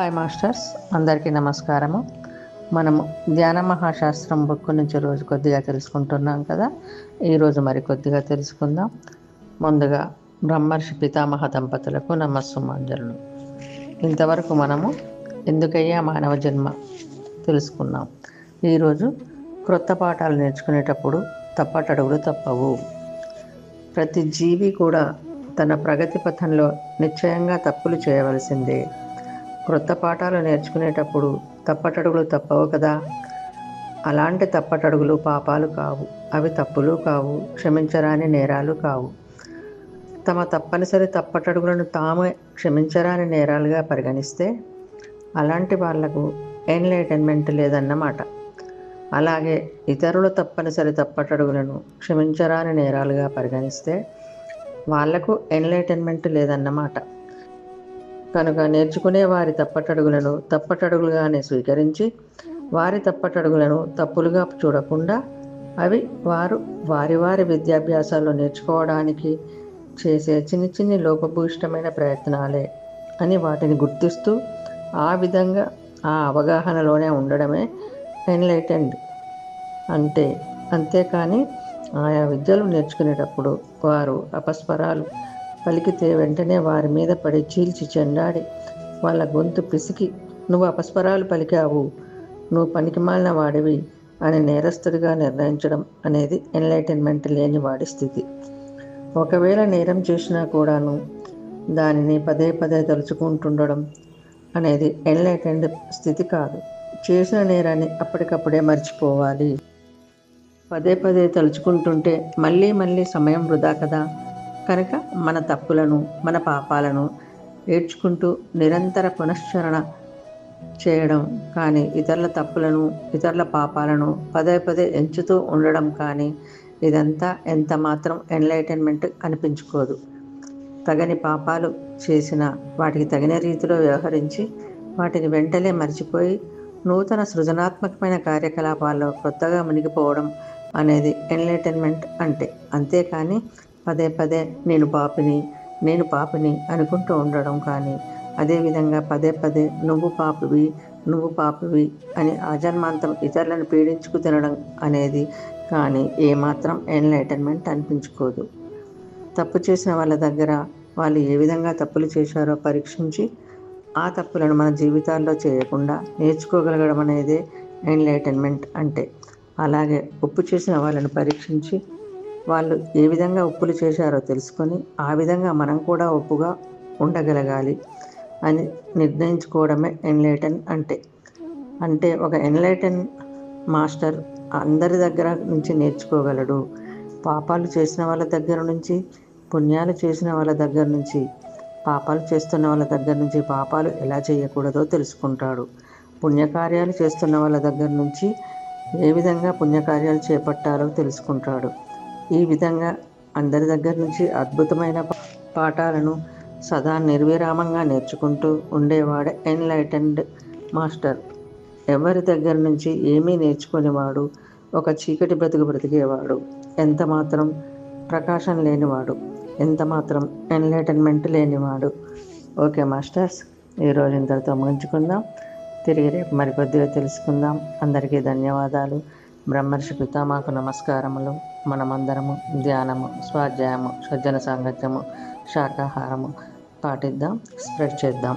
Hi masters, అందరికీ నమస్కారము. మనము ధ్యాన మహాశాస్త్రం బుక్ నుంచి రోజు కొద్దిగా తెలుసుకుంటున్నాం కదా. ఈరోజు మరి కొద్దిగా తెలుసుకుందాం. ముందుగా బ్రహ్మర్షి పితామహ దంపతులకు నమస్సుమాంజలు. ఇంతవరకు మనము ఎందుకయ్యా మానవ జన్మ తెలుసుకున్నాం. ఈరోజు క్రొత్త పాఠాలు నేర్చుకునేటప్పుడు తప్పటడుగులు తప్పవు. ప్రతి జీవి కూడా తన ప్రగతి పథంలో నిశ్చయంగా తప్పులు చేయవలసిందే. క్రొత్త పాఠాలు నేర్చుకునేటప్పుడు తప్పటడుగులు తప్పవు కదా. అలాంటి తప్పటడుగులు పాపాలు కావు, అవి తప్పులు కావు, క్షమించరాని నేరాలు కావు. తమ తప్పనిసరి తప్పటడుగులను తామే క్షమించరాని నేరాలుగా పరిగణిస్తే అలాంటి వాళ్లకు ఎన్లైటన్మెంట్ లేదన్నమాట. అలాగే ఇతరుల తప్పనిసరి తప్పటడుగులను క్షమించరాని నేరాలుగా పరిగణిస్తే వాళ్లకు ఎన్లైటన్మెంట్ లేదన్నమాట. కనుక నేర్చుకునే వారి తప్పటడుగులను తప్పటడుగులుగానే స్వీకరించి వారి తప్పటడుగులను తప్పులుగా చూడకుండా అవి వారి వారి విద్యాభ్యాసాల్లో నేర్చుకోవడానికి చేసే చిన్ని చిన్ని లోపభూయిష్టమైన ప్రయత్నాలే అని వాటిని గుర్తిస్తూ ఆ విధంగా ఆ అవగాహనలోనే ఉండడమే ఎన్లైటెండ్ అంటే. అంతేకాని ఆయా విద్యలు నేర్చుకునేటప్పుడు వారు అపస్వరాలు పలికితే వెంటనే వారి మీద పడి చీల్చి చెండాడి వాళ్ళ గొంతు పిసికి నువ్వు అపస్వరాలు పలికావు, నువ్వు పనికిమాలిన వాడివి అని నేరస్తుడిగా నిర్ణయించడం అనేది ఎన్లైటన్మెంట్ లేని వాడి స్థితి. ఒకవేళ నేరం చేసినా కూడాను దానిని పదే పదే తలుచుకుంటుండడం అనేది ఎన్లైటెండ్ స్థితి కాదు. చేసిన నేరాన్ని అప్పటికప్పుడే మర్చిపోవాలి. పదే పదే తలుచుకుంటుంటే మళ్ళీ మళ్ళీ సమయం వృధా కదా. కనుక మన తప్పులను మన పాపాలను ఏడ్చుకుంటూ నిరంతర పునశ్చరణ చేయడం కానీ, ఇతరుల తప్పులను ఇతరుల పాపాలను పదే పదే ఎంచుతూ ఉండడం కానీ, ఇదంతా ఎంత మాత్రం ఎన్లైటన్మెంట్ అనిపించుకోదు. తగని పాపాలు చేసిన వాటికి తగిన రీతిలో వ్యవహరించి వాటిని వెంటనే మర్చిపోయి నూతన సృజనాత్మకమైన కార్యకలాపాల్లో కొత్తగా మునిగిపోవడం అనేది ఎన్లైటన్మెంట్ అంటే. అంతేకాని పదే పదే నేను పాపిని అనుకుంటూ ఉండడం కానీ, అదేవిధంగా పదే పదే నువ్వు పాపివి అని ఆజన్మాంతం ఇతరులను పీడించుకు తినడం అనేది కానీ ఏమాత్రం ఎన్లైటన్మెంట్ అనిపించుకోదు. తప్పు చేసిన వాళ్ళ దగ్గర వాళ్ళు ఏ విధంగా తప్పులు చేశారో పరీక్షించి ఆ తప్పులను మన జీవితాల్లో చేయకుండా నేర్చుకోగలగడం అనేదే ఎన్లైటన్మెంట్ అంటే. అలాగే ఉప్పు చేసిన వాళ్ళను పరీక్షించి వాళ్ళు ఏ విధంగా ఉప్పులు చేశారో తెలుసుకొని ఆ విధంగా మనం కూడా ఉప్పుగా ఉండగలగాలి అని నిర్ణయించుకోవడమే ఎన్లైటన్ అంటే. అంటే ఒక ఎన్లైటన్ మాస్టర్ అందరి దగ్గర నుంచి నేర్చుకోగలడు. పాపాలు చేసిన వాళ్ళ దగ్గర నుంచి, పుణ్యాలు చేసిన వాళ్ళ దగ్గర నుంచి, పాపాలు చేస్తున్న వాళ్ళ దగ్గర నుంచి పాపాలు ఎలా చేయకూడదో తెలుసుకుంటాడు. పుణ్యకార్యాలు చేస్తున్న వాళ్ళ దగ్గర నుంచి ఏ విధంగా పుణ్యకార్యాలు చేపట్టాలో తెలుసుకుంటాడు. ఈ విధంగా అందరి దగ్గర నుంచి అద్భుతమైన పాఠాలను సదా నిర్విరామంగా నేర్చుకుంటూ ఉండేవాడే ఎన్లైటెండ్ మాస్టర్. ఎవరి దగ్గర నుంచి ఏమీ నేర్చుకునేవాడు ఒక చీకటి బ్రతికేవాడు, ఎంత మాత్రం ప్రకాశం లేనివాడు, ఎంత మాత్రం ఎన్లైటన్మెంట్ లేనివాడు. ఓకే మాస్టర్స్, ఈరోజు ఇంతటితో ముగించుకుందాం. తిరిగి రేపు మరికొద్దిగా తెలుసుకుందాం. అందరికీ ధన్యవాదాలు. బ్రహ్మర్షి పితామహకు నమస్కారములు. మనమందరము ధ్యానము, స్వాధ్యాయము, సజ్జన సాంగత్యము, శాకాహారము పాటిద్దాం, స్ప్రెడ్ చేద్దాం.